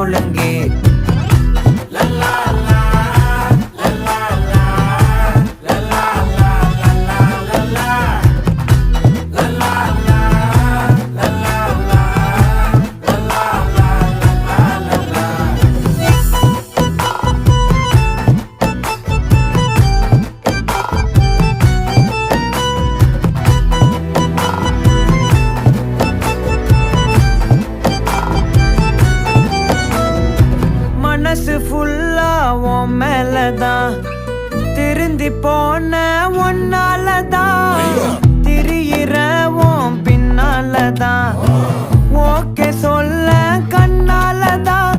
ஒழுங்கு. மனசு ஃபுல்லா உன் மேலதான், திருந்தி போன ஒன்னாலதான், திரியிற உன் பின்னாலதான், ஓகே சொல்ல கண்ணாலதான்.